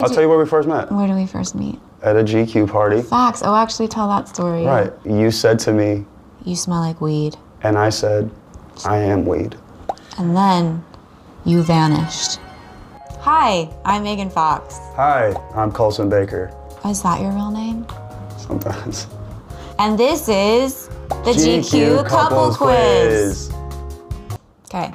I'll tell you where we first met. Where did we first meet? At a GQ party. Facts. Oh, actually tell that story. Right. You said to me, you smell like weed. and I said, I am weed. And then you vanished. Hi, I'm Megan Fox. Hi, I'm Colson Baker. Is that your real name? Sometimes. And this is the GQ Couple Quiz. Okay.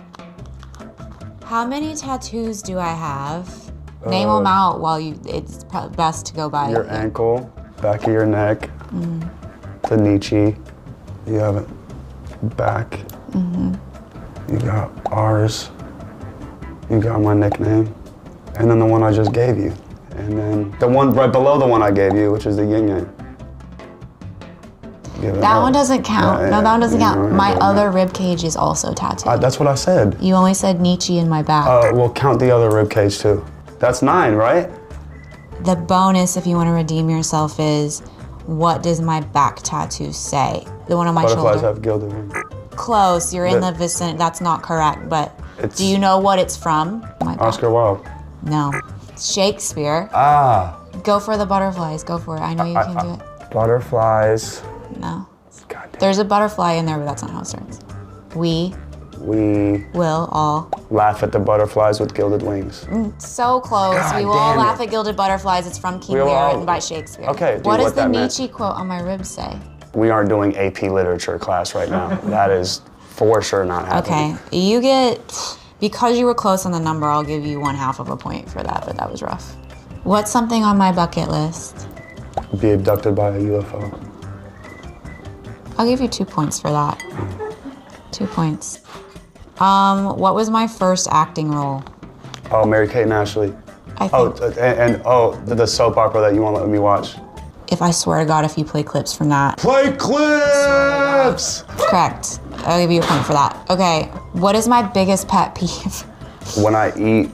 How many tattoos do I have? Name them out while it's best to go by. Your ankle, back of your neck, the Nietzsche. You have it back. You got ours. You got my nickname. And then the one I just gave you. And then the one right below the one I gave you, which is the yin yang. That one doesn't count. Yeah, no, that one doesn't count. My other count. rib cage is also tattooed. That's what I said. You only said Nietzsche in my back. We'll count the other rib cage too. That's 9, right? The bonus, if you want to redeem yourself, is what does my back tattoo say? The one on my Butterflies shoulder. have gilded wings. Close. You're in the vicinity. That's not correct. But do you know what it's from? My back. Oscar Wilde. No. Shakespeare. Ah. Go for the butterflies. Go for it. I know you can do it. Butterflies. No. God damn. There's a butterfly in there, but that's not how it starts. We will all laugh at the butterflies with gilded wings. So close. God we will all damn laugh it. at gilded butterflies. It's from King Lear, written by Shakespeare. Okay. What does the that meant. Nietzsche quote on my ribs say? We aren't doing AP literature class right now. That is for sure not happening. Okay. You get, because you were close on the number, I'll give you 1/2 of a point for that, but that was rough. What's something on my bucket list? Be abducted by a UFO. I'll give you 2 points for that. 2 points. What was my first acting role? Oh, Mary-Kate and Ashley. I think. The soap opera that you won't let me watch. If I swear to God, if you play clips from that. Play clips! Correct. I'll give you a point for that. Okay. What is my biggest pet peeve? When I eat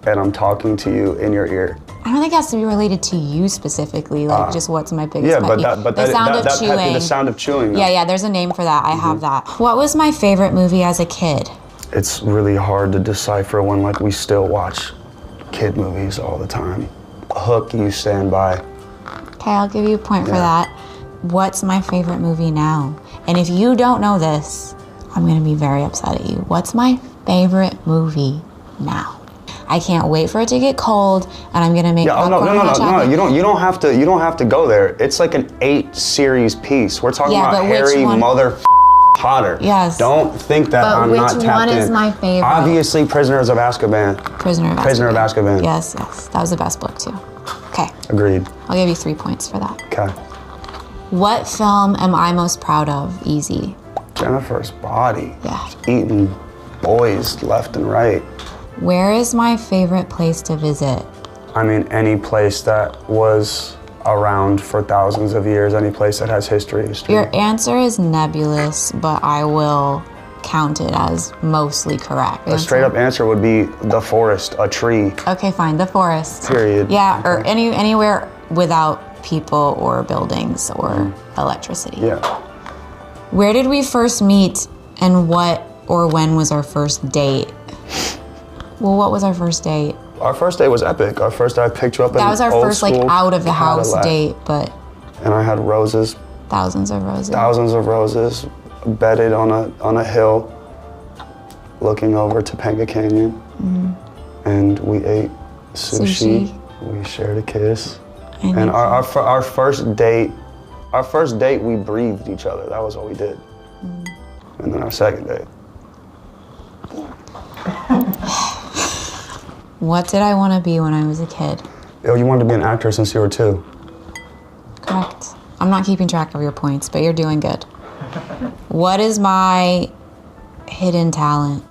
and I'm talking to you in your ear. I don't think it has to be related to you specifically, like just what's my biggest pet peeve. But the sound of chewing. The sound of chewing. Yeah, there's a name for that. I have that. What was my favorite movie as a kid? It's really hard to decipher when we still watch kid movies all the time. Hook, You Stand By. Okay, I'll give you a point for that. What's my favorite movie now? And if you don't know this, I'm gonna be very upset at you. What's my favorite movie now? I can't wait for it to get cold, and I'm gonna make popcorn and hot chocolate. You don't have to go there. It's like an 8-series piece. We're talking about Harry Potter. Yes. Don't think that I'm not tapped in. Which one is my favorite? Obviously, Prisoners of Azkaban. Prisoner of Azkaban. Yes. That was the best book too. Okay. Agreed. I'll give you 3 points for that. Okay. What film am I most proud of? Easy. Jennifer's Body. Yeah. Just eating boys left and right. Where is my favorite place to visit? I mean, any place that was around for thousands of years, any place that has history. Your answer is nebulous, but I will count it as mostly correct. A straight up answer would be the forest, a tree. Okay, fine, the forest. Period. Yeah, or anywhere without people or buildings or electricity. Yeah. Where did we first meet, and what or when was our first date? Well, what was our first date? Our first date was epic. Our first day I picked you up in That was our old first school out of the house Cadillac. date, but And I had roses, thousands of roses. thousands of roses, bedded on a hill, looking over Topanga Canyon. And we ate sushi. We shared a kiss. And our first date, we breathed each other. That was what we did. And then our second date. What did I want to be when I was a kid? Yo, you wanted to be an actor since you were 2. Correct. I'm not keeping track of your points, but you're doing good. What is my hidden talent?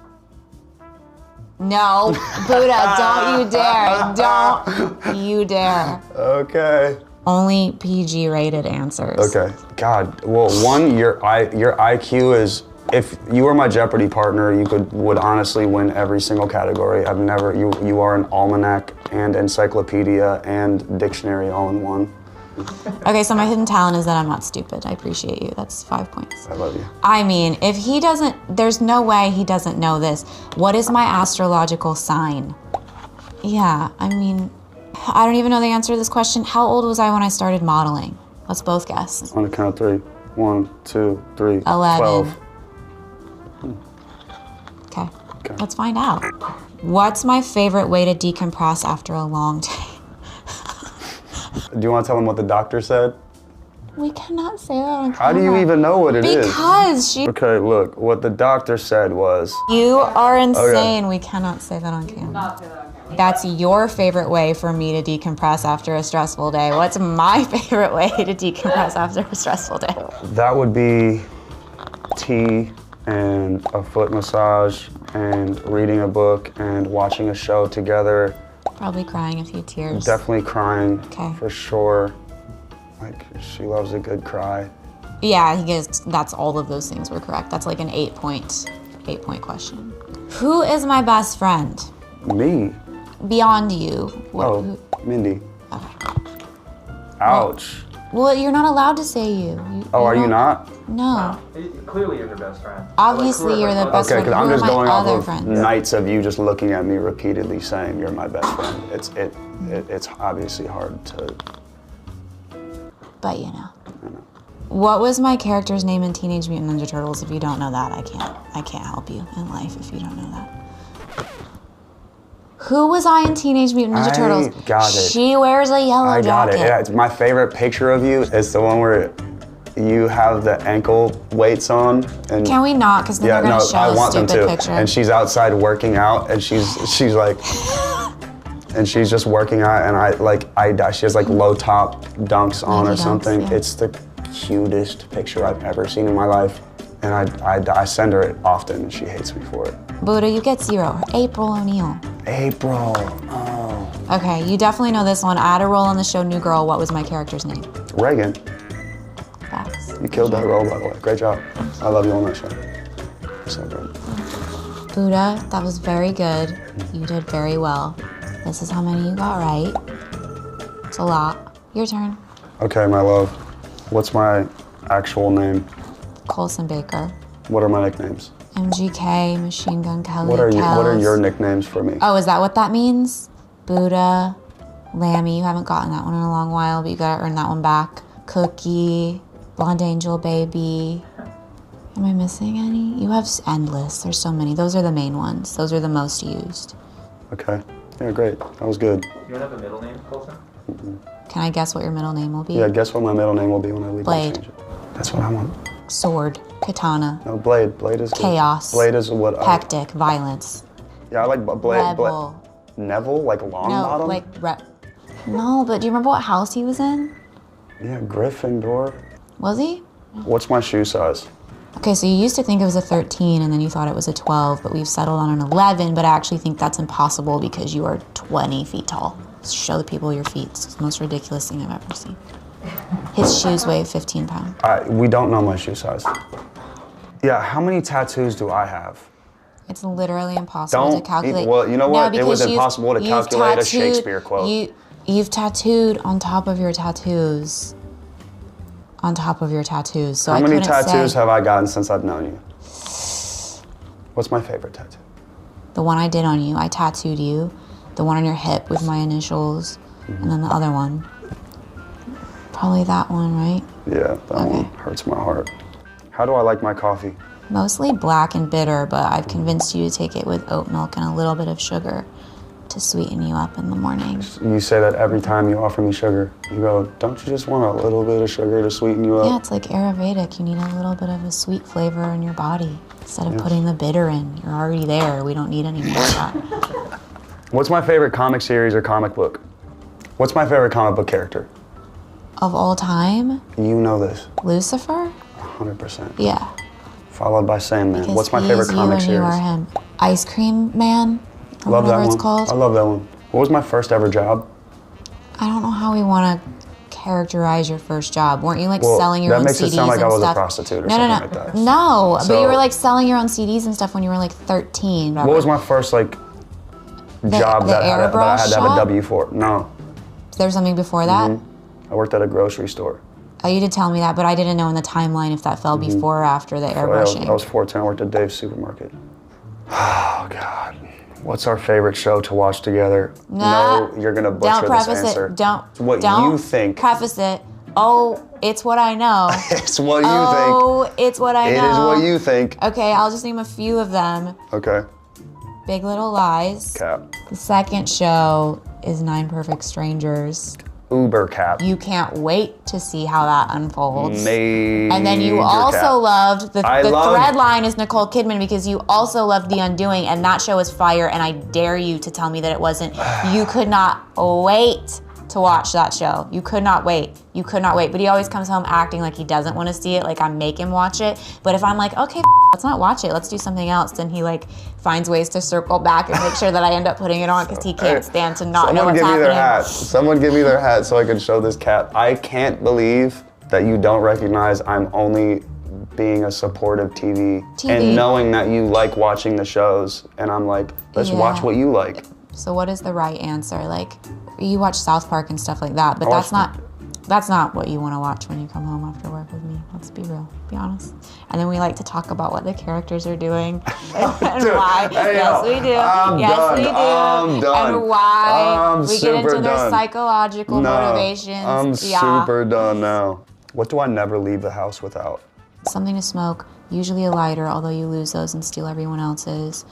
No, Buddha, don't you dare. Don't you dare. Okay. Only PG rated answers. Okay. God. Well, one, your IQ is, if you were my Jeopardy partner, you would honestly win every single category. You are an almanac and encyclopedia and dictionary all in one. Okay, so my hidden talent is that I'm not stupid. I appreciate you. That's 5 points. I love you. I mean, if he doesn't, there's no way he doesn't know this. What is my astrological sign? Yeah, I mean, I don't even know the answer to this question. How old was I when I started modeling? Let's both guess. On the count of 3. 1, 2, 3. 11. 12. Okay. Let's find out. What's my favorite way to decompress after a long day? Do you want to tell them what the doctor said? We cannot say that on camera. How do you even know what it is? Because she... Okay, look, what the doctor said was... You are insane. Okay. We cannot say that on camera. That's your favorite way for me to decompress after a stressful day. What's my favorite way to decompress after a stressful day? That would be tea and a foot massage and reading a book and watching a show together. Probably crying a few tears. Definitely crying, Okay. for sure. Like, she loves a good cry. Yeah, he gets, that's all of those things were correct. That's like an 8-point question. Who is my best friend? Me? Beyond you. Oh, Mindy. Ouch. Well, you're not allowed to say you. Oh, are you don't- not? No. Clearly, you're their best friend. Obviously, you're the best Okay, friend. because Who I'm are just my going off other of friends? nights of you just looking at me repeatedly saying you're my best friend. It's obviously hard to... But you know. What was my character's name in Teenage Mutant Ninja Turtles? If you don't know that, I can't help you in life if you don't know that. Who was I in Teenage Mutant Ninja Turtles? got it. She wears a yellow I got jacket. it. Yeah, it's my favorite picture of you is the one where you have the ankle weights on. And Can we not? Because then yeah, they're gonna no, show I a want them stupid to. picture. And she's outside working out, and she's like, and she's just working out, and she has like low top dunks on Nike or dunks, something. yeah. It's the cutest picture I've ever seen in my life, and I send her it often, and she hates me for it. Buddha, you get 0. April O'Neil. April. Oh. Okay, you definitely know this one. I had a role on the show New Girl. What was my character's name? Reagan. Facts. You killed that role, by the way. Great job. I love you on that show. So good. Buddha, that was very good. You did very well. This is how many you got right. It's a lot. Your turn. Okay, my love. What's my actual name? Colson Baker. What are my nicknames? MGK, Machine Gun Kelly. What are Kells. your nicknames for me? Oh, is that what that means? Buddha, Lammy. You haven't gotten that one in a long while, but you gotta earn that one back. Cookie, Blonde Angel Baby. Am I missing any? You have endless. There's so many. Those are the main ones. Those are the most used. Okay. Yeah, great. That was good. You don't have a middle name, Colson? Can I guess what your middle name will be? Yeah, guess what my middle name will be when I leave. Blade. Change it. That's what I want. Sword, katana, No, Blade. Blade is good. Chaos. Blade is what I... hectic, violence, Yeah, I like Blade. rebel. Neville? Like long No, bottom? like No, but do you remember what house he was in? Yeah, Gryffindor. Was he? What's my shoe size? Okay, so you used to think it was a 13 and then you thought it was a 12, but we've settled on an 11, but I actually think that's impossible because you are 20 feet tall. Show the people your feet. It's the most ridiculous thing I've ever seen. His shoes weigh 15 pounds. We don't know my shoe size. Yeah, how many tattoos do I have? It's literally impossible to calculate. Well, you know what? It was because impossible to you've calculate a tattooed- Shakespeare quote. You've tattooed on top of your tattoos. On top of your tattoos. So How I many couldn't tattoos say. have I gotten since I've known you? What's my favorite tattoo? The one I did on you, I tattooed you. The one on your hip with my initials. And then the other one. Probably that one, right? Yeah, that one hurts my heart. How do I like my coffee? Mostly black and bitter, but I've convinced you to take it with oat milk and a little bit of sugar to sweeten you up in the morning. You say that every time you offer me sugar. You go, don't you just want a little bit of sugar to sweeten you up? Yeah, it's like Ayurvedic. You need a little bit of a sweet flavor in your body. Instead of putting the bitter in, you're already there. We don't need any more of that. What's my favorite comic series or comic book? What's my favorite comic book character? Of all time, You know this, Lucifer? 100%. Yeah. Followed by Sandman. Because What's my he's favorite you comic and series? You are him. Ice Cream Man? Or Love that whatever one. it's called. I love that one. What was my first ever job? I don't know how we want to characterize your first job. Weren't you like Well, selling your that own makes CDs it sound like and I was a stuff? prostitute or no, something no, like that. No, but So- you were like selling your own CDs and stuff when you were like 13. What was my first like job the that I had to airbrush have a shop? W for? No, There's something before that? I worked at a grocery store. Oh, you did tell me that, but I didn't know in the timeline if that fell before or after the airbrushing. I was 14. I worked at Dave's Supermarket. Oh God. What's our favorite show to watch together? Nah, No, you're gonna don't butcher this preface answer. it. Don't. It's what don't you think. Preface it. Oh, it's what I know. It's what you think. Oh, it's what I know. It is what you think. Okay, I'll just name a few of them. Okay. Big Little Lies. Cap. The second show is Nine Perfect Strangers. Uber cap. You can't wait to see how that unfolds. Major And then you also cap. loved the loved- thread line is Nicole Kidman because you also loved The Undoing, and that show is fire. And I dare you to tell me that it wasn't. You could not wait to watch that show. You could not wait. You could not wait. But he always comes home acting like he doesn't want to see it, like I make him watch it. But if I'm like, okay, let's not watch it, let's do something else, then he like finds ways to circle back and make sure that I end up putting it on because he can't stand to not know Someone what's give me happening. their hat. Someone give me their hat so I can show this cap. I can't believe that you don't recognize I'm only being a supportive TV. And knowing that you like watching the shows. And I'm like, let's watch Yeah. what you like. So what is the right answer? Like, you watch South Park and stuff like that, but I that's watched not what you want to watch when you come home after work with me. Let's be real, be honest. And then we like to talk about what the characters are doing and why. Hey, Yes, yo, we do. I'm Yes, done. we do. I'm done. And why I'm we get super into their done. psychological motivations. I'm Yeah. super done now. What do I never leave the house without? Something to smoke, usually a lighter, although you lose those and steal everyone else's.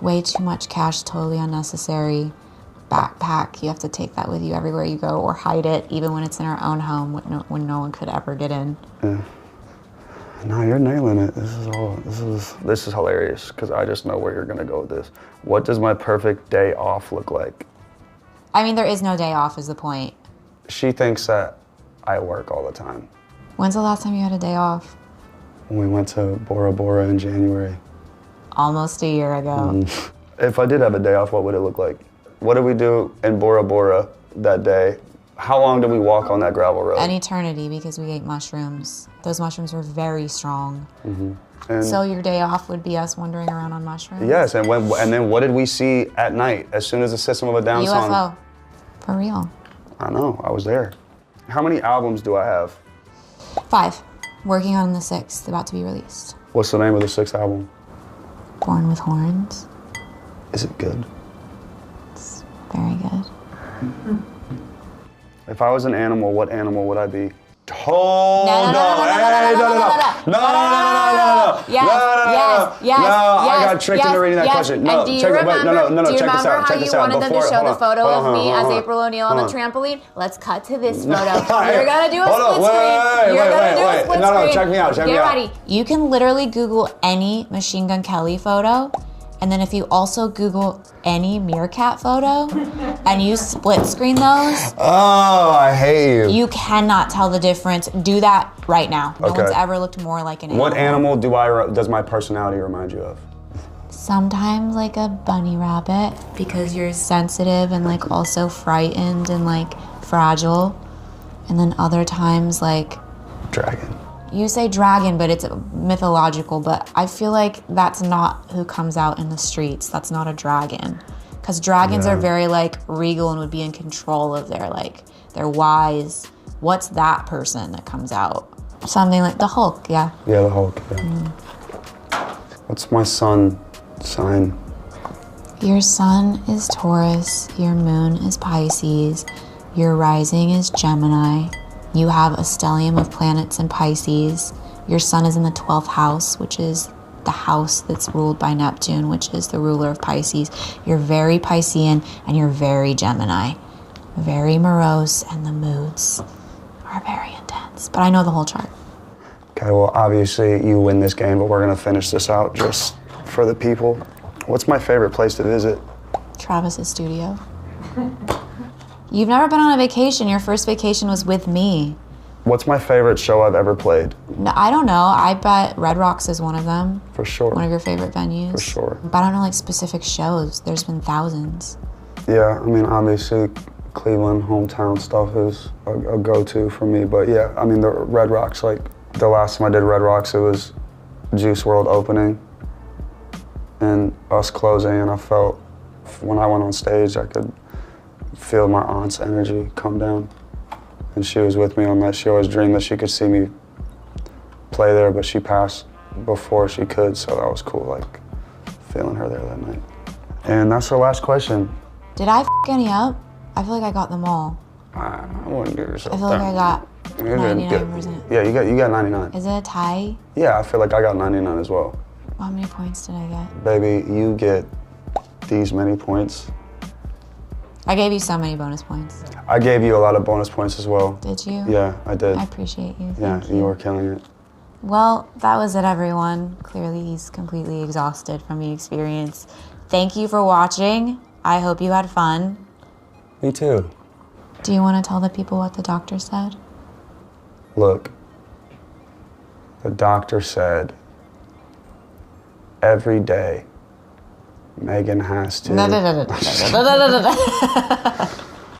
Way too much cash, totally unnecessary. Backpack, you have to take that with you everywhere you go, or hide it, even when it's in our own home when no one could ever get in. Yeah. No, you're nailing it. This is hilarious because I just know where you're gonna go with this. What does my perfect day off look like? I mean, there is no day off is the point. She thinks that I work all the time. When's the last time you had a day off? When we went to Bora Bora in January. Almost a year ago. If I did have a day off, what would it look like? What did we do in Bora Bora that day? How long did we walk on that gravel road? An eternity because we ate mushrooms. Those mushrooms were very strong. And So your day off would be us wandering around on mushrooms? yes, and then what did we see at night as soon as the System of a Down song? UFO. For real. I know, I was there. How many albums do I have? 5. Working on the 6th, about to be released. What's the name of the 6th album? Born with Horns. Is it good? It's very good. If I was an animal, what animal would I be? Oh, Yes. I got tricked into reading that question. No, And do you check remember, check this how out. Check you this out. wanted them to Before- show hold the on, photo hold of on, me hold as on, April O'Neil on the hold on. trampoline? Let's cut to this photo. Hey, You're gonna do a hold on, split screen. You're gonna do a wait. split No, screen. check me out, check me Get out. ready. You can literally Google any Machine Gun Kelly photo. And then if you also Google any Meerkat photo and you split screen those, Oh, I hate you. you cannot tell the difference. Do that right now. No Okay. one's ever looked more like an animal. What animal does my personality remind you of? Sometimes like a bunny rabbit because you're sensitive and like also frightened and like fragile. And then other times like, Dragon. you say dragon, but it's mythological, but I feel like that's not who comes out in the streets. That's not a dragon. Because dragons are very like regal and would be in control of they're wise. What's that person that comes out? Something like the Hulk, yeah. Yeah, the Hulk. Yeah. What's my sun sign? Your sun is Taurus, your moon is Pisces, your rising is Gemini. You have a stellium of planets in Pisces. Your sun is in the 12th house, which is the house that's ruled by Neptune, which is the ruler of Pisces. You're very Piscean and you're very Gemini. Very morose, and the moods are very intense. But I know the whole chart. Okay, well, obviously you win this game, but we're gonna finish this out just for the people. What's my favorite place to visit? Travis's studio. You've never been on a vacation. Your first vacation was with me. What's my favorite show I've ever played? No, I don't know. I bet Red Rocks is one of them. For sure. One of your favorite venues. For sure. But I don't know like specific shows. There's been thousands. Yeah, I mean, obviously Cleveland hometown stuff is a go-to for me, but yeah, I mean, the Red Rocks, like the last time I did Red Rocks, it was Juice WRLD opening and us closing, and I felt when I went on stage, I could feel my aunt's energy come down. And she was with me on that. She always dreamed that she could see me play there, but she passed before she could, so that was cool, like feeling her there that night. And that's our last question. Did I f any up? I feel like I got them all. I wouldn't give yourself I feel like I got You didn't get- 99%. Yeah, you got 99. Is it a tie? Yeah, I feel like I got 99 as well. How many points did I get? Baby, you get these many points. I gave you so many bonus points. I gave you a lot of bonus points as well. Did you? Yeah, I did. I appreciate you. Yeah, Thank you were killing it. Well, that was it, everyone. Clearly, he's completely exhausted from the experience. Thank you for watching. I hope you had fun. Me too. Do you want to tell the people what the doctor said? Look, the doctor said every day Megan has to. No.